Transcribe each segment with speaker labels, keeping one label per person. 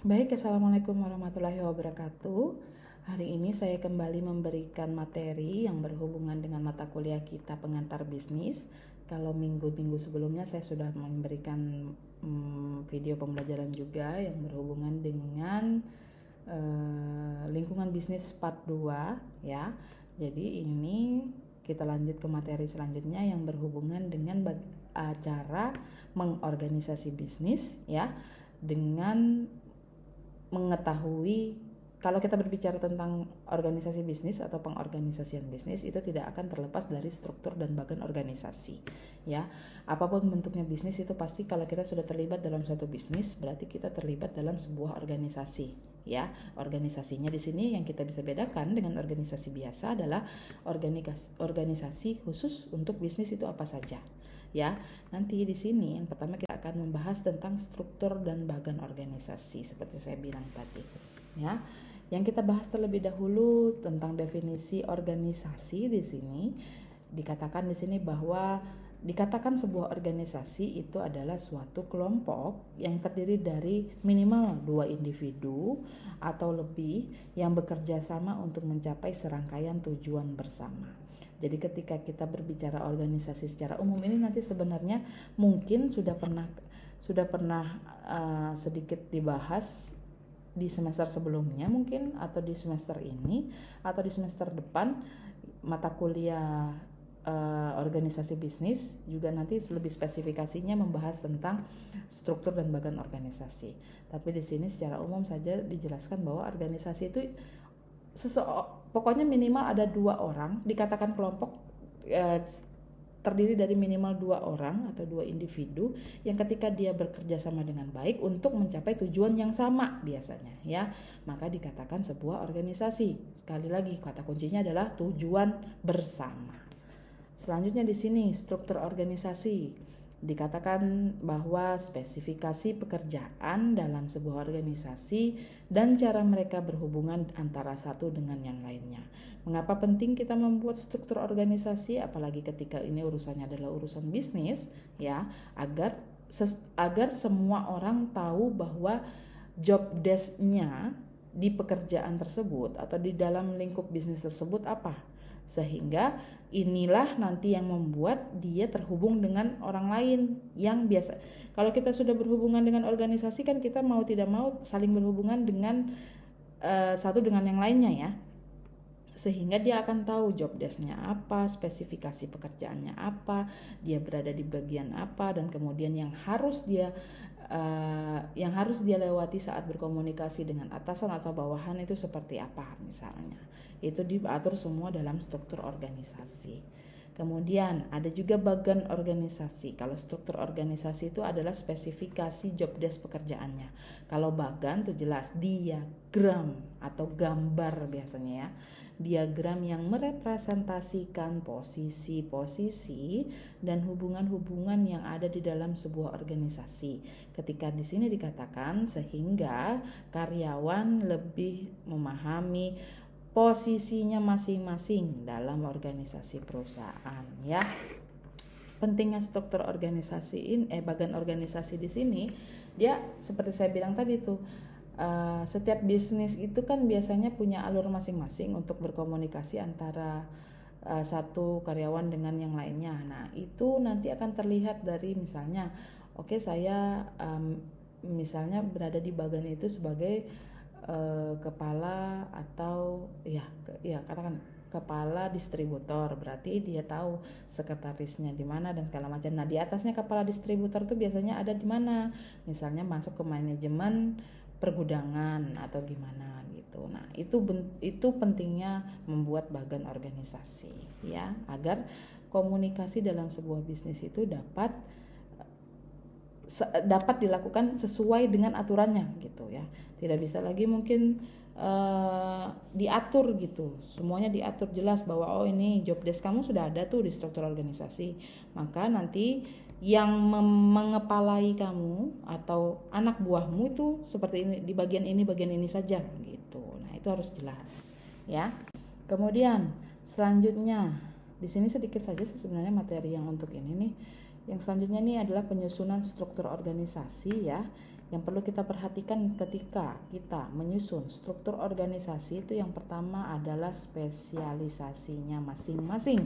Speaker 1: Baik, Assalamualaikum warahmatullahi wabarakatuh. Hari ini saya kembali memberikan materi yang berhubungan dengan mata kuliah kita pengantar bisnis. Kalau minggu-minggu sebelumnya saya sudah memberikan video pembelajaran juga yang berhubungan dengan lingkungan bisnis part 2 ya. Jadi ini kita lanjut ke materi selanjutnya yang berhubungan dengan cara mengorganisasi bisnis ya, dengan mengetahui kalau kita berbicara tentang organisasi bisnis atau pengorganisasian bisnis, itu tidak akan terlepas dari struktur dan bagan organisasi ya. Apapun bentuknya bisnis itu pasti kalau kita sudah terlibat dalam suatu bisnis berarti kita terlibat dalam sebuah organisasi ya. Organisasinya di sini yang kita bisa bedakan dengan organisasi biasa adalah organisasi khusus untuk bisnis itu apa saja ya. Nanti di sini yang pertama kita akan membahas tentang struktur dan bagan organisasi seperti saya bilang tadi ya. Yang kita bahas terlebih dahulu tentang definisi organisasi. Di sini dikatakan di sini bahwa dikatakan sebuah organisasi itu adalah suatu kelompok yang terdiri dari minimal 2 individu atau lebih yang bekerja sama untuk mencapai serangkaian tujuan bersama. Jadi ketika kita berbicara organisasi secara umum ini nanti sebenarnya mungkin sudah pernah sedikit dibahas di semester sebelumnya mungkin, atau di semester ini atau di semester depan mata kuliah organisasi bisnis juga nanti lebih spesifikasinya membahas tentang struktur dan bagan organisasi. Tapi di sini secara umum saja dijelaskan bahwa organisasi itu pokoknya minimal ada 2 orang, dikatakan kelompok terdiri dari minimal 2 orang atau 2 individu yang ketika dia bekerja sama dengan baik untuk mencapai tujuan yang sama biasanya ya, maka dikatakan sebuah organisasi. Sekali lagi kata kuncinya adalah tujuan bersama. Selanjutnya di sini struktur organisasi. Dikatakan bahwa spesifikasi pekerjaan dalam sebuah organisasi dan cara mereka berhubungan antara satu dengan yang lainnya. Mengapa penting kita membuat struktur organisasi, apalagi ketika ini urusannya adalah urusan bisnis ya, agar semua orang tahu bahwa job desk-nya di pekerjaan tersebut atau di dalam lingkup bisnis tersebut apa. Sehingga inilah nanti yang membuat dia terhubung dengan orang lain yang biasa. Kalau kita sudah berhubungan dengan organisasi kan kita mau tidak mau saling berhubungan dengan satu dengan yang lainnya ya. Sehingga dia akan tahu job desk-nya apa, spesifikasi pekerjaannya apa, dia berada di bagian apa, dan kemudian yang harus dia lewati saat berkomunikasi dengan atasan atau bawahan itu seperti apa misalnya. Itu diatur semua dalam struktur organisasi. Kemudian ada juga bagan organisasi. Kalau struktur organisasi itu adalah spesifikasi job desk pekerjaannya. Kalau bagan itu jelas diagram atau gambar biasanya ya. Diagram yang merepresentasikan posisi-posisi dan hubungan-hubungan yang ada di dalam sebuah organisasi. Ketika di sini dikatakan sehingga karyawan lebih memahami posisinya masing-masing dalam organisasi perusahaan ya. Pentingnya struktur organisasi bagan organisasi di sini dia seperti saya bilang tadi tuh, setiap bisnis itu kan biasanya punya alur masing-masing untuk berkomunikasi antara satu karyawan dengan yang lainnya. Nah itu nanti akan terlihat dari misalnya saya misalnya berada di bagan itu sebagai kepala atau katakan kepala distributor, berarti dia tahu sekretarisnya di mana dan segala macam. Nah di atasnya kepala distributor itu biasanya ada di mana, misalnya masuk ke manajemen pergudangan atau gimana gitu. Nah itu pentingnya membuat bagan organisasi ya, agar komunikasi dalam sebuah bisnis itu dapat dilakukan sesuai dengan aturannya gitu ya. Tidak bisa lagi mungkin diatur gitu, semuanya diatur jelas bahwa ini job desk kamu sudah ada tuh di struktur organisasi, maka nanti yang mengepalai kamu atau anak buahmu itu seperti ini, di bagian ini saja gitu. Nah itu harus jelas ya. Kemudian selanjutnya di sini sedikit saja sebenarnya materi yang untuk ini nih. Yang selanjutnya nih adalah penyusunan struktur organisasi ya. Yang perlu kita perhatikan ketika kita menyusun struktur organisasi itu yang pertama adalah spesialisasinya masing-masing.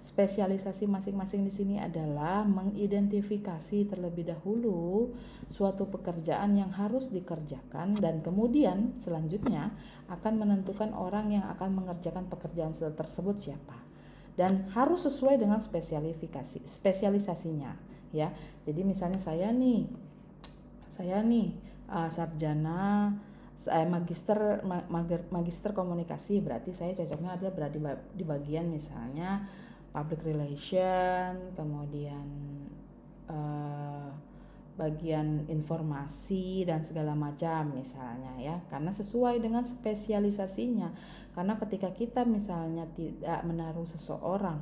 Speaker 1: Spesialisasi masing-masing di sini adalah mengidentifikasi terlebih dahulu suatu pekerjaan yang harus dikerjakan dan kemudian selanjutnya akan menentukan orang yang akan mengerjakan pekerjaan tersebut siapa. Dan harus sesuai dengan spesialisasinya ya. Jadi misalnya saya nih sarjana magister komunikasi, berarti saya cocoknya adalah berada di bagian misalnya public relation, kemudian bagian informasi dan segala macam misalnya ya, karena sesuai dengan spesialisasinya. Karena ketika kita misalnya tidak menaruh seseorang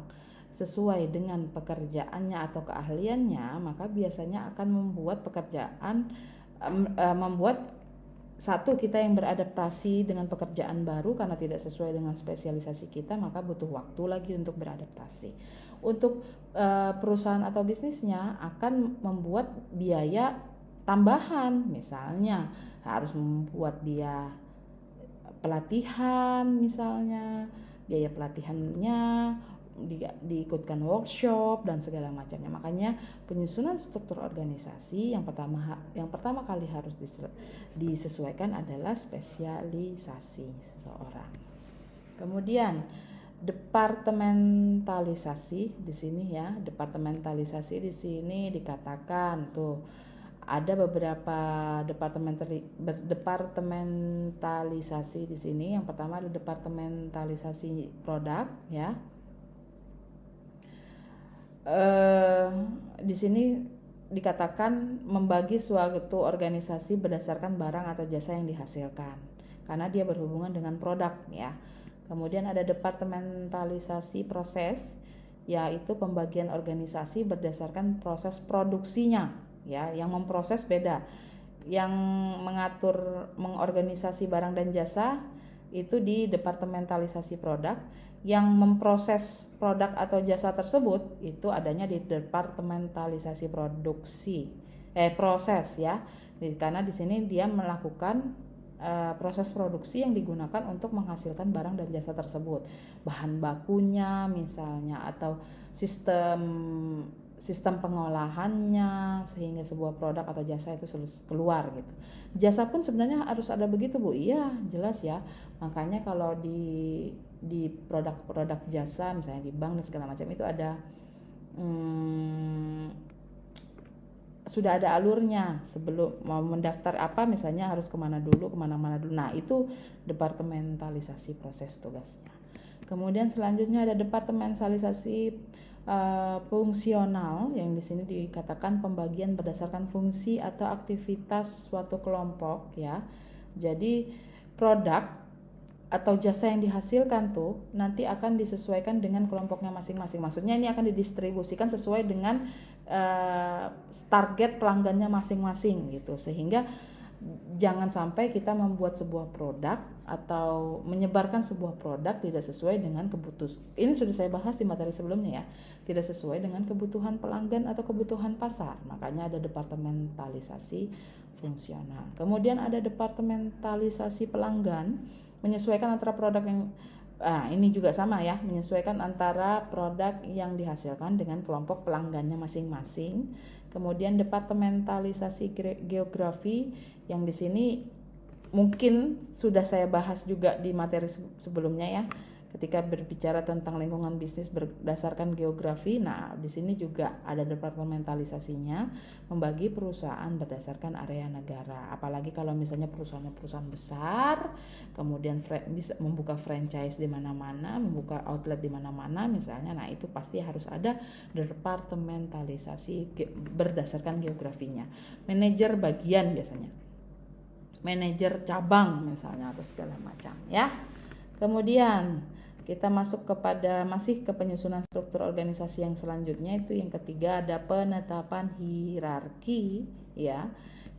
Speaker 1: sesuai dengan pekerjaannya atau keahliannya, maka biasanya akan membuat satu, kita yang beradaptasi dengan pekerjaan baru karena tidak sesuai dengan spesialisasi kita, maka butuh waktu lagi untuk beradaptasi. Untuk perusahaan atau bisnisnya akan membuat biaya tambahan, misalnya harus membuat dia pelatihan, misalnya biaya pelatihannya, diikutkan workshop dan segala macamnya. Makanya penyusunan struktur organisasi yang pertama kali harus disesuaikan adalah spesialisasi seseorang. Kemudian departementalisasi di sini ya, departementalisasi di sini dikatakan tuh ada beberapa departementalisasi di sini. Yang pertama adalah departementalisasi produk ya. Di sini dikatakan membagi suatu organisasi berdasarkan barang atau jasa yang dihasilkan karena dia berhubungan dengan produk ya. Kemudian ada departementalisasi proses, yaitu pembagian organisasi berdasarkan proses produksinya ya. Yang memproses beda, yang mengorganisasi barang dan jasa itu di departementalisasi produk. Yang memproses produk atau jasa tersebut itu adanya di departementalisasi proses ya. Karena di sini dia melakukan proses produksi yang digunakan untuk menghasilkan barang dan jasa tersebut, bahan bakunya misalnya, atau sistem pengolahannya sehingga sebuah produk atau jasa itu keluar gitu. Jasa pun sebenarnya harus ada begitu Bu. Iya, jelas ya. Makanya kalau di produk-produk jasa misalnya di bank dan segala macam itu ada sudah ada alurnya. Sebelum mau mendaftar apa misalnya harus kemana dulu. Nah itu departementalisasi proses tugasnya. Kemudian selanjutnya ada departementalisasi fungsional, yang di sini dikatakan pembagian berdasarkan fungsi atau aktivitas suatu kelompok ya. Jadi produk atau jasa yang dihasilkan tuh nanti akan disesuaikan dengan kelompoknya masing-masing. Maksudnya ini akan didistribusikan sesuai dengan target pelanggannya masing-masing gitu, sehingga jangan sampai kita membuat sebuah produk atau menyebarkan sebuah produk tidak sesuai dengan kebutuhan. Ini sudah saya bahas di materi sebelumnya ya. Tidak sesuai dengan kebutuhan pelanggan atau kebutuhan pasar. Makanya ada departementalisasi fungsional. Kemudian ada departementalisasi pelanggan, menyesuaikan antara produk yang ini juga sama ya, menyesuaikan antara produk yang dihasilkan dengan kelompok pelanggannya masing-masing. Kemudian departementalisasi geografi, yang di sini mungkin sudah saya bahas juga di materi sebelumnya ya, ketika berbicara tentang lingkungan bisnis berdasarkan geografi. Nah, di sini juga ada departementalisasinya, membagi perusahaan berdasarkan area negara. Apalagi kalau misalnya perusahaan besar, kemudian bisa membuka franchise di mana-mana, membuka outlet di mana-mana misalnya. Nah, itu pasti harus ada departementalisasi berdasarkan geografinya. Manajer bagian biasanya, manajer cabang misalnya, atau segala macam ya. Kemudian kita masuk masih ke penyusunan struktur organisasi yang selanjutnya, itu yang ketiga ada penetapan hierarki ya.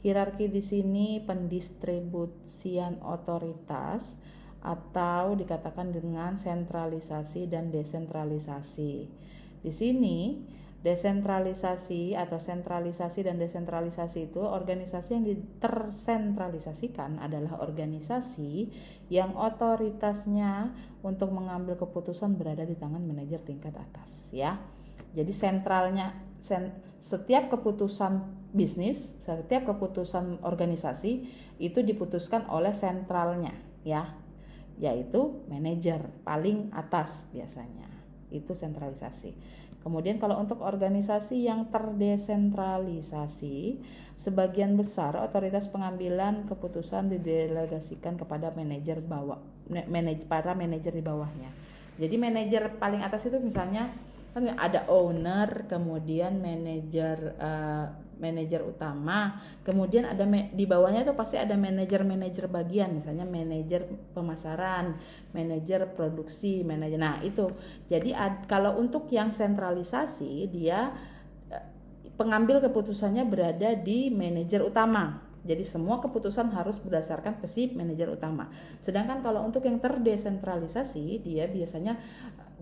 Speaker 1: Hierarki di sini pendistribusian otoritas atau dikatakan dengan sentralisasi dan desentralisasi. Di sini Desentralisasi atau sentralisasi dan desentralisasi itu, organisasi yang tersentralisasikan adalah organisasi yang otoritasnya untuk mengambil keputusan berada di tangan manajer tingkat atas, ya. Jadi sentralnya setiap keputusan bisnis, setiap keputusan organisasi itu diputuskan oleh sentralnya, ya, yaitu manajer paling atas biasanya. Itu sentralisasi. Kemudian kalau untuk organisasi yang terdesentralisasi, sebagian besar otoritas pengambilan keputusan didelegasikan kepada manajer para manajer di bawahnya. Jadi manajer paling atas itu misalnya kan ada owner, kemudian manajer utama, kemudian ada di bawahnya itu pasti ada manajer bagian, misalnya manajer pemasaran, manajer produksi, manajer. Nah, itu. Jadi kalau untuk yang sentralisasi, dia pengambil keputusannya berada di manajer utama. Jadi semua keputusan harus berdasarkan si manajer utama. Sedangkan kalau untuk yang terdesentralisasi, dia biasanya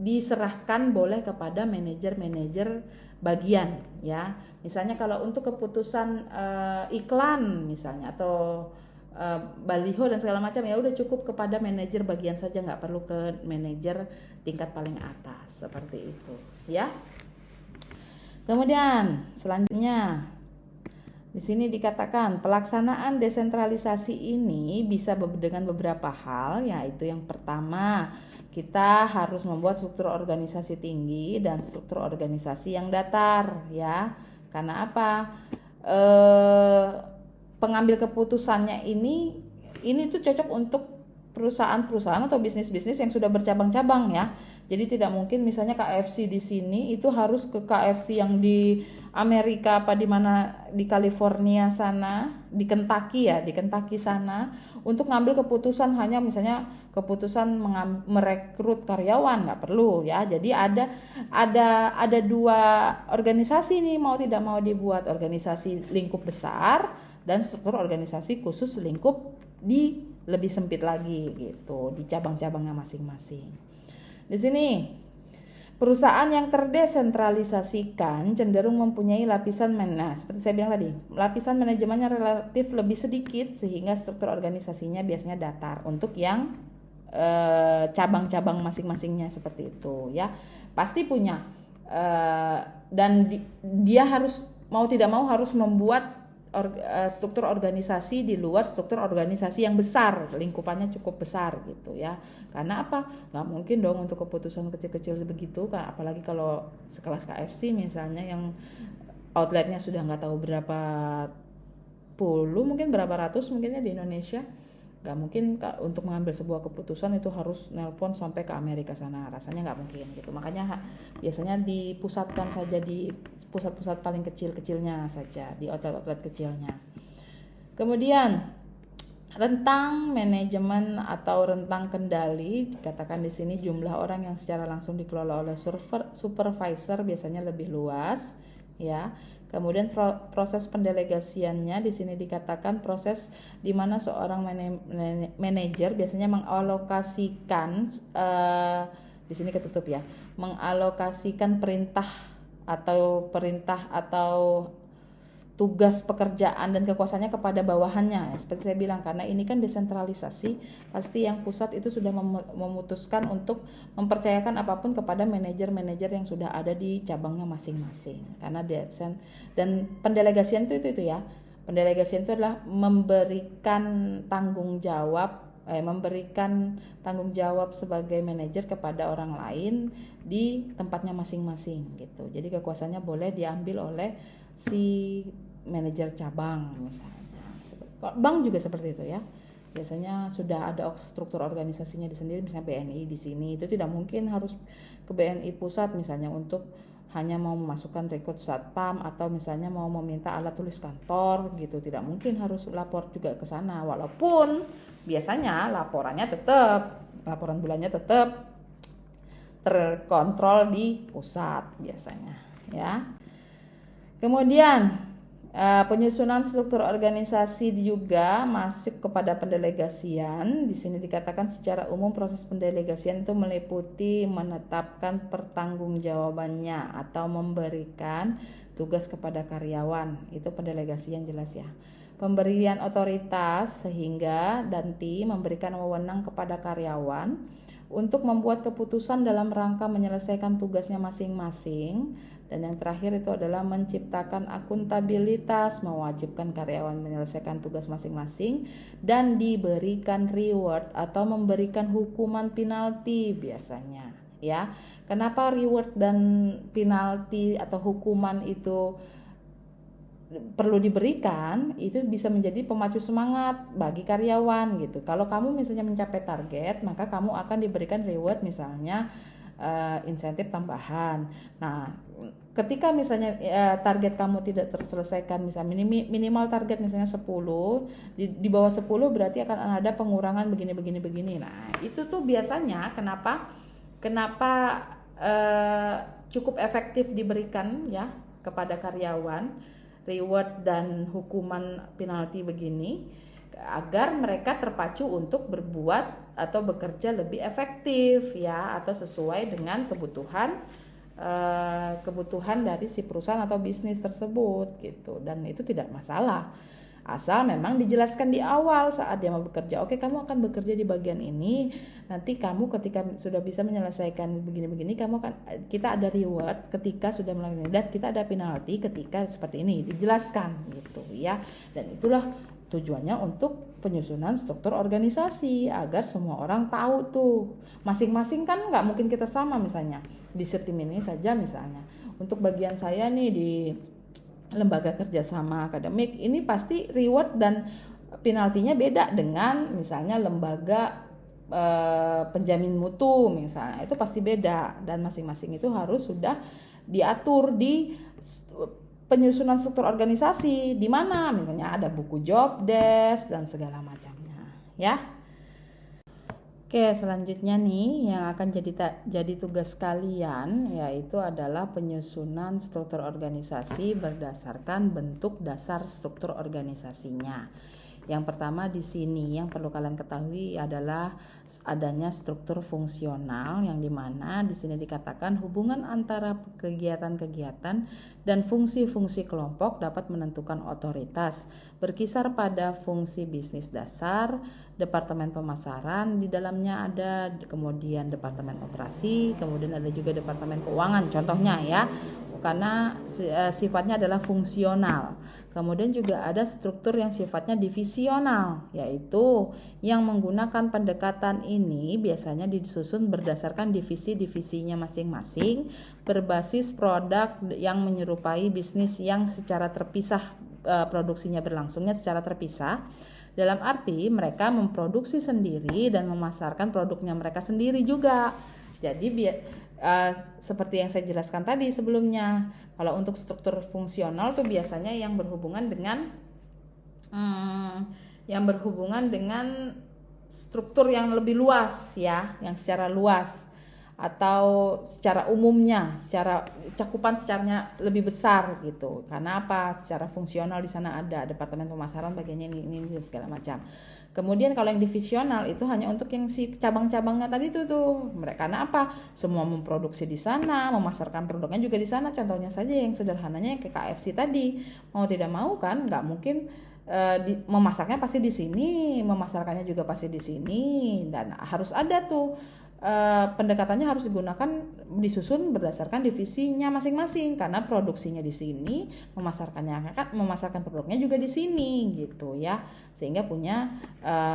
Speaker 1: diserahkan boleh kepada manajer-manajer bagian, ya. Misalnya kalau untuk keputusan iklan misalnya atau baliho dan segala macam, ya udah cukup kepada manajer bagian saja, nggak perlu ke manajer tingkat paling atas, seperti itu, ya. Kemudian selanjutnya di sini dikatakan pelaksanaan desentralisasi ini bisa dengan beberapa hal, yaitu yang pertama, kita harus membuat struktur organisasi tinggi dan struktur organisasi yang datar, ya. Karena apa? Pengambil keputusannya ini tuh cocok untuk perusahaan-perusahaan atau bisnis-bisnis yang sudah bercabang-cabang, ya. Jadi tidak mungkin misalnya KFC di sini itu harus ke KFC yang di Amerika apa di mana, di California sana, di Kentucky sana, untuk ngambil keputusan hanya misalnya keputusan merekrut karyawan, nggak perlu, ya. Jadi ada dua organisasi nih, mau tidak mau dibuat organisasi lingkup besar dan struktur organisasi khusus lingkup di lebih sempit lagi gitu, di cabang-cabangnya masing-masing. Di sini perusahaan yang terdesentralisasikan cenderung mempunyai lapisan seperti saya bilang tadi, lapisan manajemennya relatif lebih sedikit sehingga struktur organisasinya biasanya datar untuk yang cabang-cabang masing-masingnya, seperti itu, ya. Pasti punya dan dia harus mau tidak mau harus membuat struktur organisasi di luar struktur organisasi yang besar, lingkupannya cukup besar gitu, ya. Karena apa? Nggak mungkin dong untuk keputusan kecil-kecil begitu, kan, apalagi kalau sekelas KFC misalnya yang outletnya sudah nggak tahu berapa puluh, mungkin berapa ratus mungkinnya di Indonesia. Nggak mungkin untuk mengambil sebuah keputusan itu harus nelpon sampai ke Amerika sana, rasanya nggak mungkin gitu. Makanya biasanya dipusatkan saja di pusat-pusat paling kecil-kecilnya saja, di outlet-outlet kecilnya. Kemudian rentang manajemen atau rentang kendali, dikatakan di sini jumlah orang yang secara langsung dikelola oleh supervisor biasanya lebih luas, ya. Kemudian proses pendelegasiannya di sini dikatakan proses di mana seorang manajer biasanya mengalokasikan di sini ketutup, ya, mengalokasikan perintah atau tugas pekerjaan dan kekuasaannya kepada bawahannya, ya, seperti saya bilang, karena ini kan desentralisasi, pasti yang pusat itu sudah memutuskan untuk mempercayakan apapun kepada manajer-manajer yang sudah ada di cabangnya masing-masing. Karena dan pendelegasian itu ya, pendelegasian itu adalah memberikan tanggung jawab sebagai manajer kepada orang lain di tempatnya masing-masing gitu. Jadi kekuasaannya boleh diambil oleh si manajer cabang misalnya. Bank juga seperti itu, ya. Biasanya sudah ada struktur organisasinya di sendiri, misalnya BNI di sini itu tidak mungkin harus ke BNI pusat misalnya untuk hanya mau memasukkan rekrut satpam atau misalnya mau meminta alat tulis kantor gitu, tidak mungkin, harus lapor juga ke sana, walaupun biasanya laporan bulannya tetap terkontrol di pusat biasanya, ya. Kemudian Penyusunan struktur organisasi juga masuk kepada pendelegasian. Di sini dikatakan secara umum proses pendelegasian itu meliputi menetapkan pertanggungjawabannya atau memberikan tugas kepada karyawan. Itu pendelegasian jelas ya. Pemberian otoritas sehingga dan memberikan wewenang kepada karyawan untuk membuat keputusan dalam rangka menyelesaikan tugasnya masing-masing. Dan yang terakhir itu adalah menciptakan akuntabilitas, mewajibkan karyawan menyelesaikan tugas masing-masing dan diberikan reward atau memberikan hukuman penalti biasanya ya. Kenapa reward dan penalti atau hukuman itu perlu diberikan? Itu bisa menjadi pemacu semangat bagi karyawan gitu. Kalau kamu misalnya mencapai target, maka kamu akan diberikan reward misalnya insentif tambahan. Nah, ketika misalnya target kamu tidak terselesaikan, misalnya minimal target misalnya 10, di bawah 10 berarti akan ada pengurangan begini. Nah, itu tuh biasanya kenapa cukup efektif diberikan ya kepada karyawan reward dan hukuman penalti begini, agar mereka terpacu untuk berbuat atau bekerja lebih efektif ya, atau sesuai dengan kebutuhan dari si perusahaan atau bisnis tersebut gitu. Dan itu tidak masalah asal memang dijelaskan di awal saat dia mau bekerja. Oke, kamu akan bekerja di bagian ini, nanti kamu ketika sudah bisa menyelesaikan begini kita ada reward ketika sudah melakukan ini, dan kita ada penalti ketika seperti ini, dijelaskan gitu ya. Dan itulah tujuannya untuk penyusunan struktur organisasi, agar semua orang tahu tuh masing-masing. Kan nggak mungkin kita sama, misalnya di tim ini saja, misalnya untuk bagian saya nih di lembaga kerjasama akademik ini pasti reward dan penaltinya beda dengan misalnya lembaga penjamin mutu misalnya, itu pasti beda, dan masing-masing itu harus sudah diatur di penyusunan struktur organisasi, di mana misalnya ada buku job desk dan segala macamnya ya. Oke, selanjutnya nih yang akan jadi tugas kalian yaitu adalah penyusunan struktur organisasi berdasarkan bentuk dasar struktur organisasinya. Yang pertama di sini yang perlu kalian ketahui adalah adanya struktur fungsional, yang dimana di sini dikatakan hubungan antara kegiatan-kegiatan dan fungsi-fungsi kelompok dapat menentukan otoritas, berkisar pada fungsi bisnis dasar, departemen pemasaran, di dalamnya ada kemudian departemen operasi, kemudian ada juga departemen keuangan contohnya ya, karena sifatnya adalah fungsional. Kemudian juga ada struktur yang sifatnya divisional, yaitu yang menggunakan pendekatan ini biasanya disusun berdasarkan divisi-divisinya masing-masing, berbasis produk yang menyerupai bisnis yang secara terpisah, produksinya berlangsungnya secara terpisah. Dalam arti mereka memproduksi sendiri dan memasarkan produknya mereka sendiri juga. Jadi seperti yang saya jelaskan tadi sebelumnya, kalau untuk struktur fungsional tuh biasanya yang berhubungan dengan struktur yang lebih luas ya, yang secara luas atau secara umumnya, secara cakupan secaranya lebih besar gitu. Karena apa? Secara fungsional di sana ada departemen pemasaran bagiannya ini segala macam. Kemudian kalau yang divisional itu hanya untuk yang si cabang-cabangnya tadi tuh. Mereka karena apa? Semua memproduksi di sana, memasarkan produknya juga di sana. Contohnya saja yang sederhananya kayak KFC tadi. Mau tidak mau kan nggak mungkin memasaknya pasti di sini, memasarkannya juga pasti di sini, dan harus ada tuh pendekatannya harus disusun berdasarkan divisinya masing-masing, karena produksinya di sini, memasarkan produknya juga di sini gitu ya, sehingga punya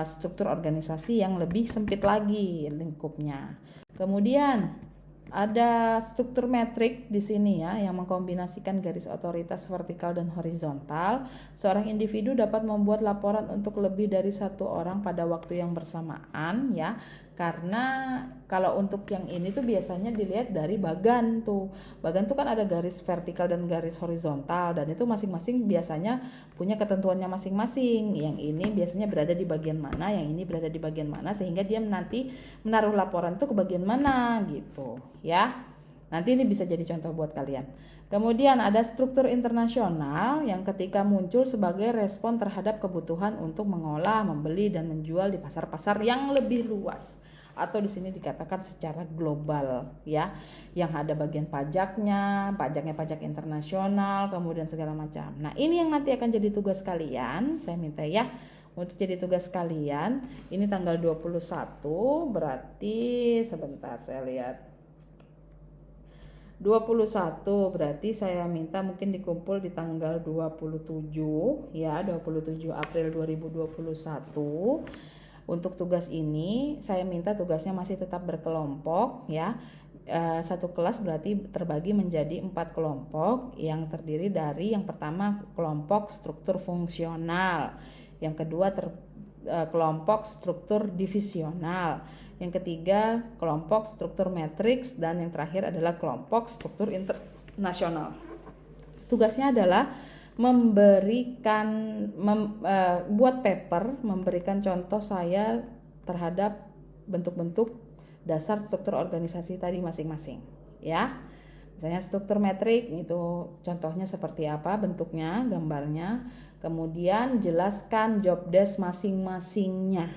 Speaker 1: struktur organisasi yang lebih sempit lagi lingkupnya. Kemudian ada struktur metrik di sini ya, yang mengkombinasikan garis otoritas vertikal dan horizontal. Seorang individu dapat membuat laporan untuk lebih dari satu orang pada waktu yang bersamaan ya. Karena kalau untuk yang ini tuh biasanya dilihat dari bagan tuh. Bagan tuh kan ada garis vertikal dan garis horizontal, dan itu masing-masing biasanya punya ketentuannya masing-masing. Yang ini biasanya berada di bagian mana, yang ini berada di bagian mana, sehingga dia nanti menaruh laporan tuh ke bagian mana gitu ya. Nanti ini bisa jadi contoh buat kalian. Kemudian ada struktur internasional yang ketika muncul sebagai respon terhadap kebutuhan untuk mengolah, membeli, dan menjual di pasar-pasar yang lebih luas. Atau di sini dikatakan secara global ya, yang ada bagian pajaknya pajak internasional, kemudian segala macam. Nah ini yang nanti akan jadi tugas kalian, saya minta ya untuk jadi tugas kalian. Ini tanggal 21, berarti sebentar saya lihat. 21 berarti saya minta mungkin dikumpul di tanggal 27 ya, 27 April 2021. Untuk tugas ini saya minta tugasnya masih tetap berkelompok ya. Satu kelas berarti terbagi menjadi 4 kelompok yang terdiri dari yang pertama kelompok struktur fungsional, yang kedua kelompok struktur divisional, yang ketiga kelompok struktur matriks, dan yang terakhir adalah kelompok struktur internasional. Tugasnya adalah buat paper, memberikan contoh saya terhadap bentuk-bentuk dasar struktur organisasi tadi masing-masing ya. Misalnya struktur metrik itu contohnya seperti apa bentuknya, gambarnya. Kemudian jelaskan job desk masing-masingnya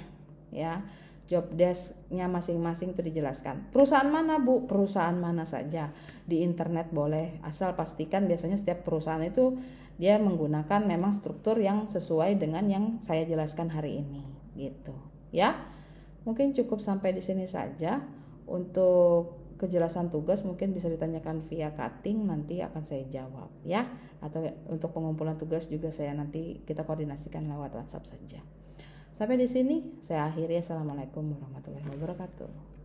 Speaker 1: ya. Job desk-nya masing-masing itu dijelaskan. Perusahaan mana Bu? Perusahaan mana saja. Di internet boleh, asal pastikan biasanya setiap perusahaan itu dia menggunakan memang struktur yang sesuai dengan yang saya jelaskan hari ini gitu ya. Mungkin cukup sampai di sini saja. Untuk kejelasan tugas mungkin bisa ditanyakan via cutting, nanti akan saya jawab ya. Atau untuk pengumpulan tugas juga saya nanti kita koordinasikan lewat WhatsApp saja. Sampai di sini saya akhiri. Assalamualaikum warahmatullahi wabarakatuh.